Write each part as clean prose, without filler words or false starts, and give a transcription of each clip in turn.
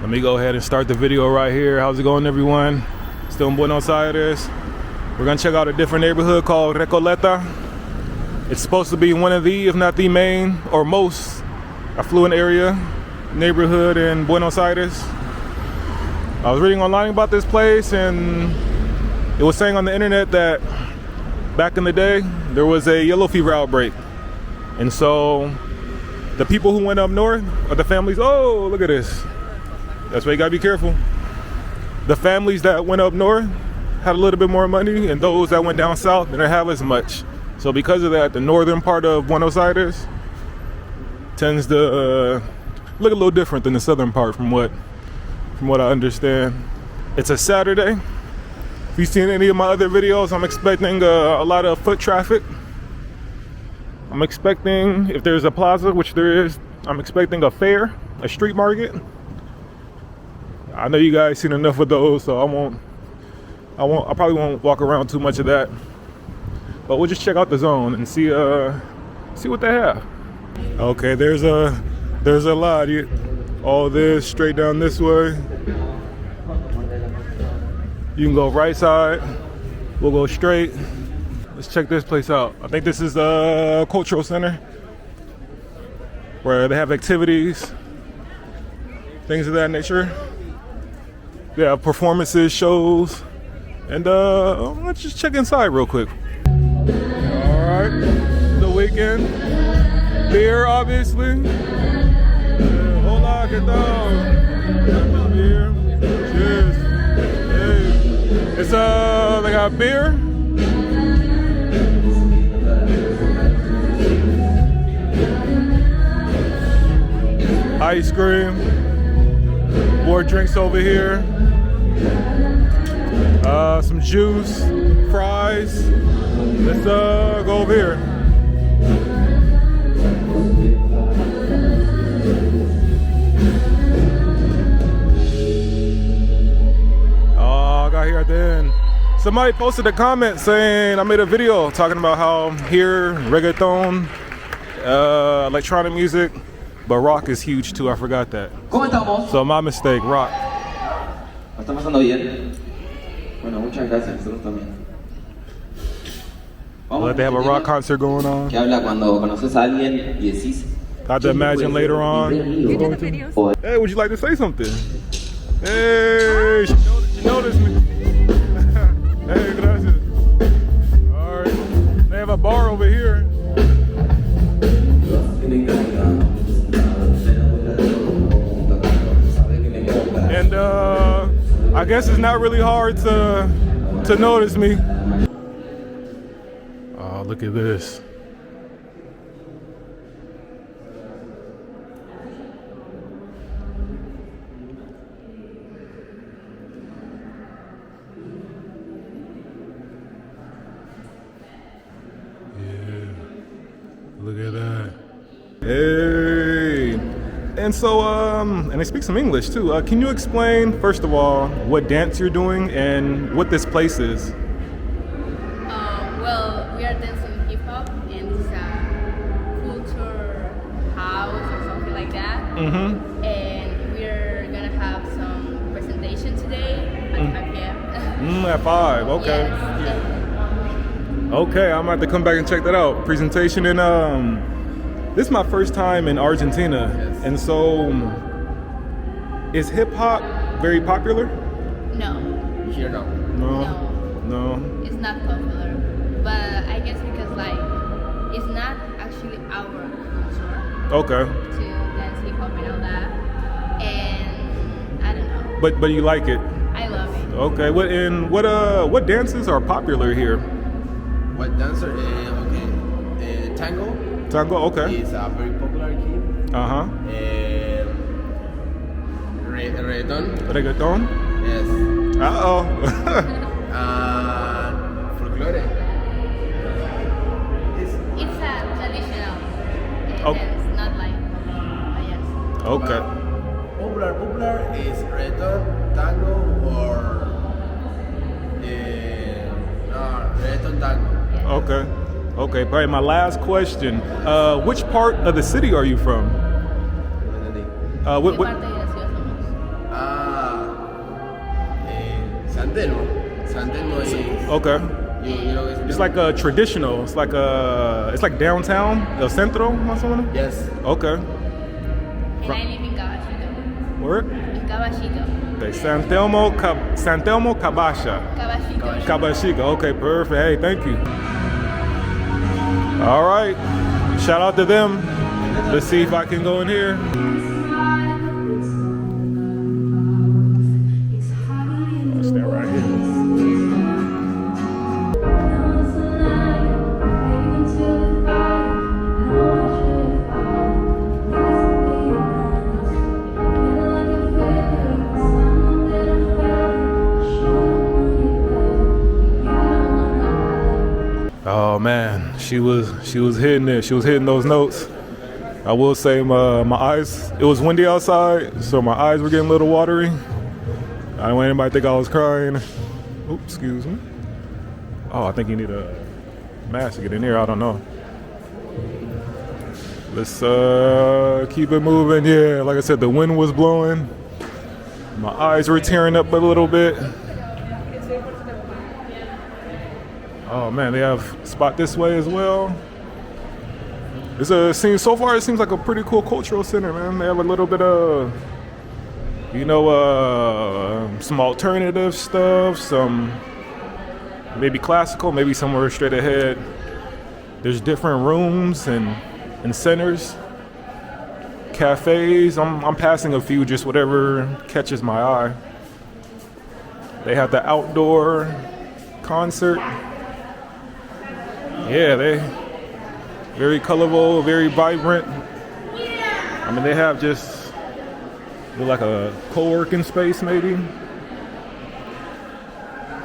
Let me go ahead and start the video right here. How's it going, everyone? Still in Buenos Aires. We're gonna check out a different neighborhood called Recoleta. It's supposed to be one of the, if not the main or most affluent area neighborhood in Buenos Aires. I was reading online about this place and it was saying on the internet that back in the day there was a yellow fever outbreak. And so the people who went up north, or the families, oh, look at this. That's why you gotta be careful. The families that went up north had a little bit more money, and those that went down south didn't have as much. So because of that, the northern part of Buenos Aires tends to look a little different than the southern part from what I understand. It's a Saturday. If you've seen any of my other videos, I'm expecting a lot of foot traffic. I'm expecting, if there's a plaza, which there is, I'm expecting a fair, a street market. I know you guys seen enough of those, so I probably won't walk around too much of that. But we'll just check out the zone and see what they have. Okay, there's a lot. All this straight down this way. You can go right side. We'll go straight. Let's check this place out. I think this is a cultural center where they have activities, things of that nature. They have performances, shows, and let's just check inside real quick. All right, the weekend. Beer, obviously. Hola, ¿qué tal? Beer. Cheers. Hey. It's they got beer. Ice cream. More drinks over here. Some juice, fries. Let's go over here. Oh, I got here at the end. Somebody posted a comment saying I made a video talking about how here reggaeton, electronic music, but rock is huge too. I forgot that. So my mistake, rock. ¿Está pasando bien? Bueno, muchas gracias, nosotros también. They have a rock concert going on. ¿Qué habla cuando conoces a alguien y decís? I have to imagine later on. Hey, would you like to say something? Hey, she noticed me. Hey, gracias. All right, they have a bar over here. And I guess it's not really hard to notice me. Oh, look at this. Yeah, look at that. Hey. And so, and they speak some English too. Can you explain, first of all, what dance you're doing and what this place is? Well, we are dancing hip hop, and it's a culture house or something like that. Mm-hmm. And we're gonna have some presentation today at 5 p.m. At 5, okay. Yes. Okay, I'm about to come back and check that out. Presentation in this is my first time in Argentina, and so is hip hop very popular? No. Here no. No. It's not popular, but I guess because like it's not actually our culture. Okay. To dance hip hop and all that, and I don't know. But you like it? I love it. Okay. What dances are popular here? What dancer? Okay. Tango. Tango. Okay. It's a very popular here. Uh-huh. Reggaeton. Reggaeton? Yes. Uh-oh. Folklore. It's a traditional dance, not like yes. Okay. Popular is reggaeton, tango, or reggaeton tango. Yes. Okay. Okay. Probably my last question. Which part of the city are you from? ¿De ¿Qué parte de la ciudad somos? San Telmo y Okay. you know It's like a traditional. It's like downtown, el centro, más o menos. yes. Okay. And I live in Caballito. Where? In Caballito. Okay. San Telmo, Cabasha. Caballito. Cabashica. Okay, perfect. Hey, thank you. All right. Shout out to them. Let's see if I can go in here. I'll stand right here. Oh man, she was hitting it. She was hitting those notes. I will say my eyes, it was windy outside, so my eyes were getting a little watery. I don't want anybody to think I was crying. Oops, excuse me. Oh, I think you need a mask to get in here. I don't know. Let's keep it moving. Yeah, like I said, the wind was blowing. My eyes were tearing up a little bit. Oh man, they have a spot this way as well. So far it seems like a pretty cool cultural center, man. They have a little bit of, some alternative stuff, some maybe classical, maybe somewhere straight ahead. There's different rooms and centers, cafes. I'm passing a few, just whatever catches my eye. They have the outdoor concert. Yeah, they very colorful, very vibrant. I mean, they have just like a co-working space, maybe.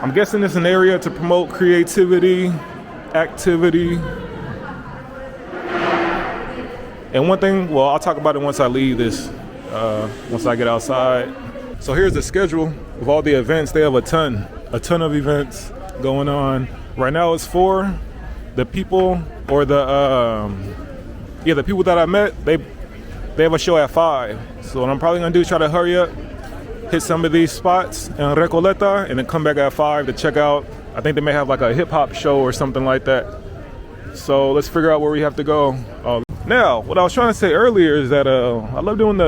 I'm guessing it's an area to promote creativity, activity. And one thing, well, I'll talk about it once I leave this, once I get outside. So here's the schedule of all the events. They have a ton of events going on. Right now it's 4. The people or the people that I met, they have a show at 5. So what I'm probably gonna do is try to hurry up, hit some of these spots in Recoleta, and then come back at 5 to check out. I think they may have like a hip hop show or something like that. So let's figure out where we have to go. Now, what I was trying to say earlier is that I love doing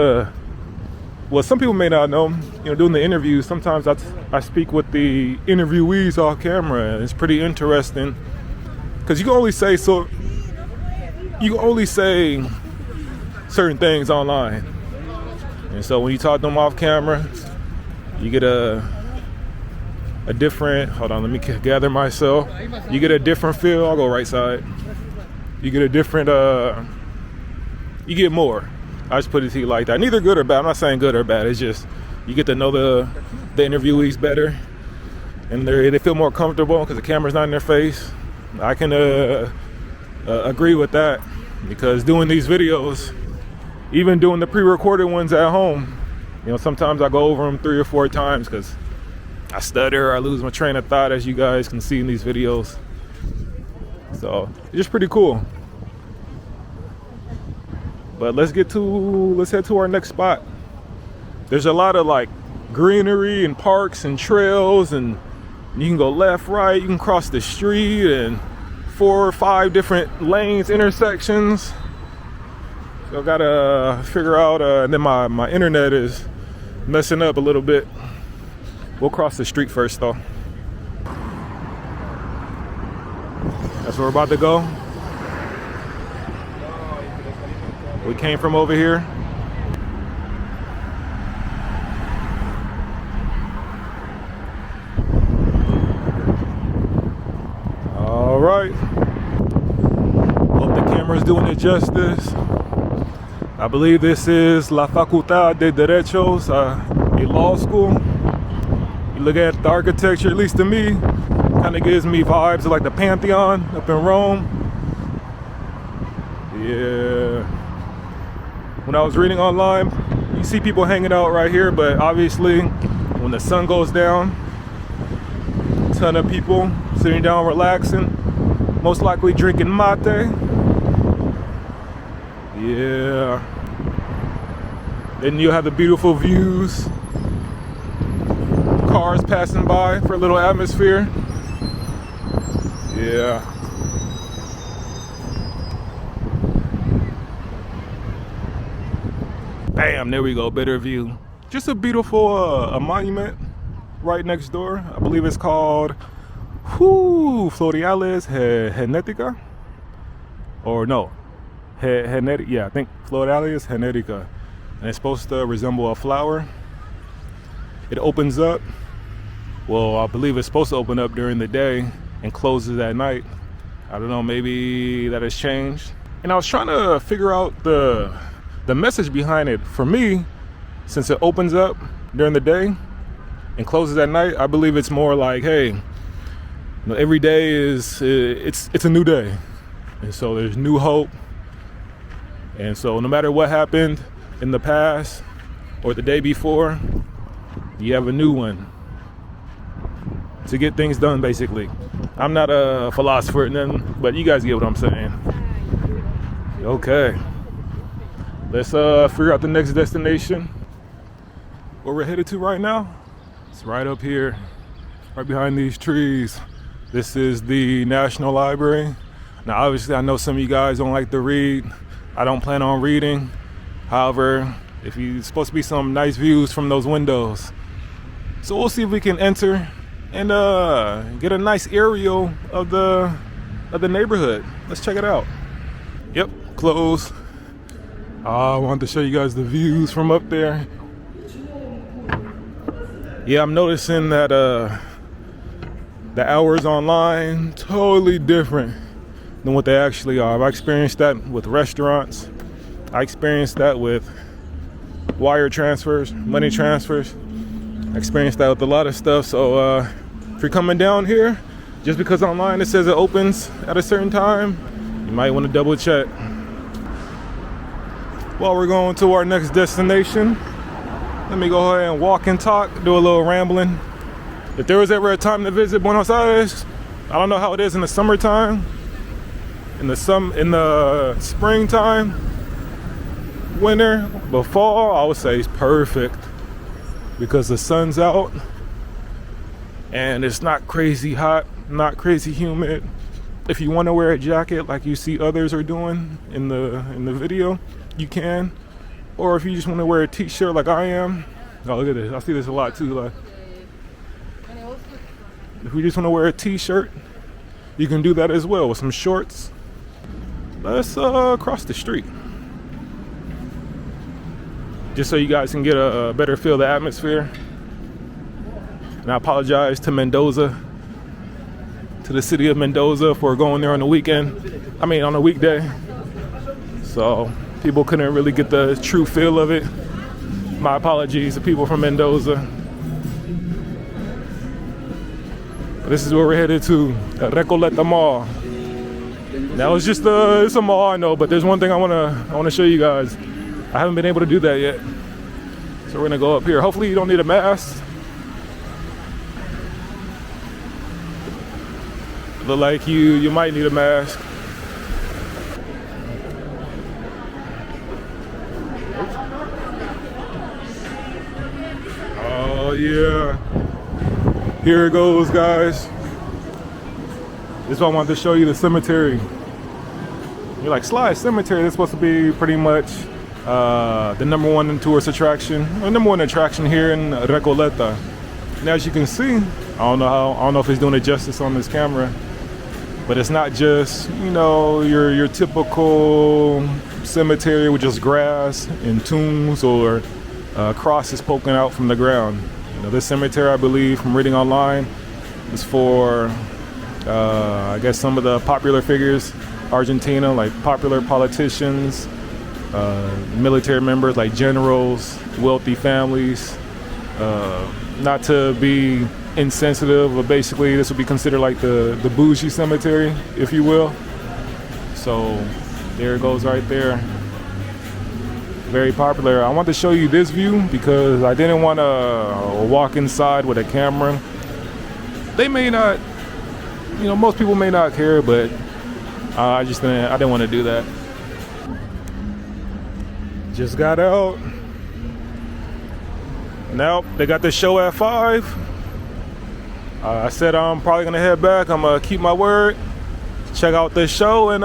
some people may not know, doing the interviews. Sometimes I speak with the interviewees off camera, and it's pretty interesting. Because you can only say certain things online. And so when you talk to them off camera, you get a different, hold on, let me gather myself. You get a different feel. I'll go right side. You get a different, you get more. I just put it to you like that. Neither good or bad. I'm not saying good or bad. It's just, you get to know the interviewees better. And they feel more comfortable because the camera's not in their face. I can agree with that, because doing these videos, even doing the pre-recorded ones at home, sometimes I go over them 3 or 4 times because I stutter, I lose my train of thought, as you guys can see in these videos. So it's just pretty cool. But let's head to our next spot. There's a lot of like greenery and parks and trails, and you can go left, right, you can cross the street, and 4 or 5 different lanes, intersections. So I gotta figure out, and then my internet is messing up a little bit. We'll cross the street first though. That's where we're about to go. We came from over here. All right. Hope the camera's doing it justice. I believe this is La Facultad de Derechos, a law school. You look at the architecture, at least to me, kind of gives me vibes of like the Pantheon up in Rome. Yeah. When I was reading online, you see people hanging out right here, but obviously when the sun goes down, a ton of people sitting down relaxing, most likely drinking mate. Yeah. Then you'll have the beautiful views, cars passing by for a little atmosphere. Yeah. Bam, there we go, better view. Just a beautiful a monument right next door. I believe it's called Floreales Genetica. Or no, Genetica, yeah, I think Floreales Genetica. And it's supposed to resemble a flower. It opens up, well, I believe it's supposed to open up during the day and closes at night. I don't know, maybe that has changed. And I was trying to figure out the message behind it. For me, since it opens up during the day and closes at night, I believe it's more like, hey, you know, every day is it's a new day, and so there's new hope. And so no matter what happened in the past or the day before, you have a new one to get things done, basically. I'm not a philosopher or nothing, but you guys get what I'm saying. Okay, let's figure out the next destination. Where we're headed to right now, it's right up here, right behind these trees. This is the National Library. Now, obviously, I know some of you guys don't like to read. I don't plan on reading. However, if you're supposed to be some nice views from those windows. So we'll see if we can enter and get a nice aerial of the neighborhood. Let's check it out. Yep, closed. I wanted to show you guys the views from up there. Yeah, I'm noticing that the hours online totally different than what they actually are. I experienced that with restaurants. I experienced that with wire transfers, money transfers. I experienced that with a lot of stuff. So if you're coming down here, just because online it says it opens at a certain time, you might want to double check. Well, we're going to our next destination. Let me go ahead and walk and talk, do a little rambling. If there was ever a time to visit Buenos Aires, I don't know how it is in the summertime, in the springtime, winter, but fall, I would say it's perfect because the sun's out and it's not crazy hot, not crazy humid. If you want to wear a jacket like you see others are doing in the video, you can. Or if you just want to wear a t-shirt like I am. Oh, look at this. I see this a lot too. Like, if you just want to wear a t-shirt, you can do that as well with some shorts. Let's cross the street, just so you guys can get a better feel of the atmosphere. And I apologize to Mendoza, to the city of Mendoza, for going there on the weekend. I mean, on a weekday. So people couldn't really get the true feel of it. My apologies to people from Mendoza. This is where we're headed to, Recoleta Mall. Now it's a mall, I know, but there's one thing I wanna show you guys. I haven't been able to do that yet. So we're gonna go up here. Hopefully you don't need a mask. Look like you might need a mask. Oh yeah. Here it goes, guys. This is what I wanted to show you, the cemetery. You're like, Sly, cemetery, that's supposed to be pretty much the #1 tourist attraction, or #1 attraction here in Recoleta. And as you can see, I don't know if it's doing it justice on this camera, but it's not just, you know, your typical cemetery with just grass and tombs or crosses poking out from the ground. You know, this cemetery, I believe, from reading online, is for I guess some of the popular figures, Argentina, like popular politicians, military members like generals, wealthy families. Not to be insensitive, but basically this would be considered like the bougie cemetery, if you will. So there it goes right there. Very popular. I want to show you this view because I didn't want to walk inside with a camera. They may not, you know, most people may not care, but I didn't want to do that. Just got out. Now they got the show at 5. I said I'm probably gonna head back. I'm gonna keep my word, check out this show, and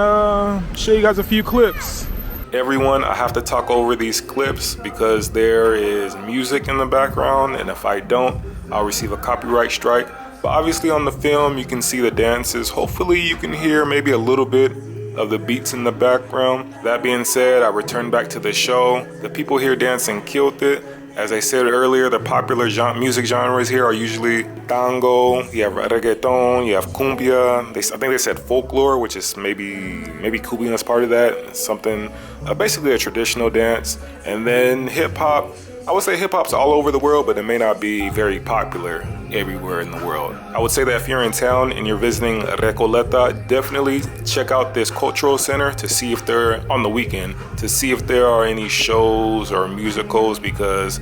show you guys a few clips. Everyone, I have to talk over these clips because there is music in the background, and if I don't, I'll receive a copyright strike. But obviously on the film, you can see the dances. Hopefully you can hear maybe a little bit of the beats in the background. That being said, I returned back to the show. The people here dancing killed it. As I said earlier, the popular music genres here are usually tango, you have reggaeton, you have cumbia. I think they said folklore, which is maybe cumbia is part of that. It's something, basically a traditional dance. And then hip hop. I would say hip hop's all over the world, but it may not be very popular everywhere in the world. I would say that if you're in town and you're visiting Recoleta, definitely check out this cultural center to see if they're on the weekend, to see if there are any shows or musicals, because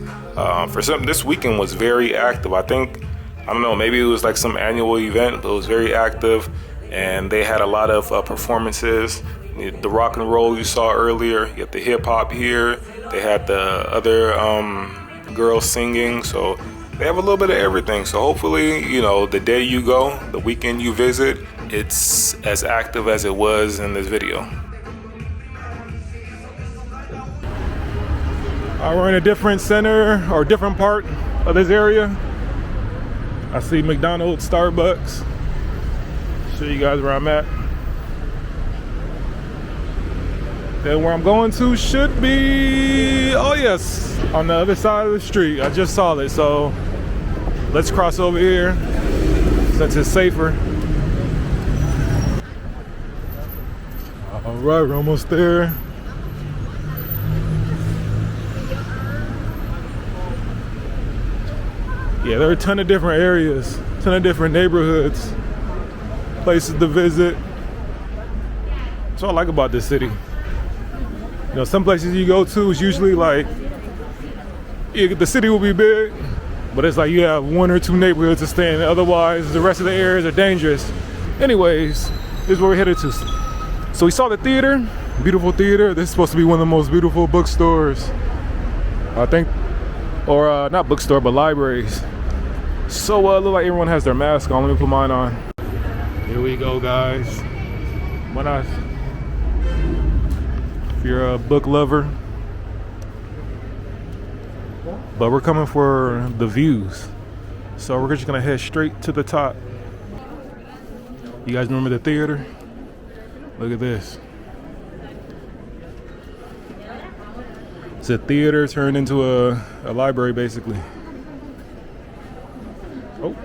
this weekend was very active. I don't know, maybe it was like some annual event, but it was very active, and they had a lot of performances. The rock and roll you saw earlier, you have the hip hop here, they had the other girls singing, so they have a little bit of everything. So hopefully, the day you go, the weekend you visit, it's as active as it was in this video. We're in a different center or different part of this area. I see McDonald's, Starbucks. Show you guys where I'm at. Then where I'm going to should be, oh yes, on the other side of the street. I just saw it, so let's cross over here since it's safer. All right, we're almost there. Yeah, there are a ton of different areas, a ton of different neighborhoods, places to visit. That's what I like about this city. Some places you go to is usually like, the city will be big, but it's like you have one or two neighborhoods to stay in. Otherwise, the rest of the areas are dangerous. Anyways, this is where we're headed to. So we saw the theater, beautiful theater. This is supposed to be one of the most beautiful bookstores, I think, or not bookstore, but libraries. So look like everyone has their mask on. Let me put mine on. Here we go, guys. Buenas. If you're a book lover, but we're coming for the views, so we're just gonna head straight to the top. You guys remember the theater? Look at this. It's a theater turned into a library, basically. Oh,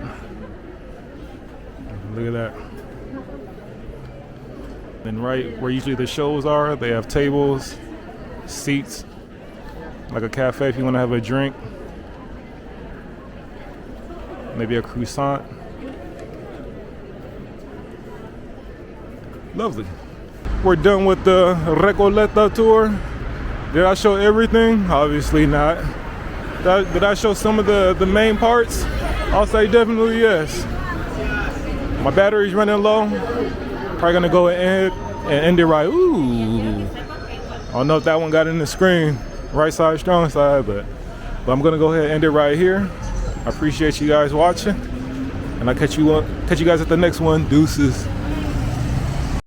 look at that. And right where usually the shows are, they have tables, seats, like a cafe if you want to have a drink, maybe a croissant. Lovely. We're done with the Recoleta tour. Did I show everything? Obviously not. Did I show some of the main parts? I'll say definitely yes. My battery's running low. Probably gonna go ahead and end it right. Ooh. I don't know if that one got in the screen. Right side, strong side, but I'm gonna go ahead and end it right here. I appreciate you guys watching, and I'll catch you guys at the next one. Deuces.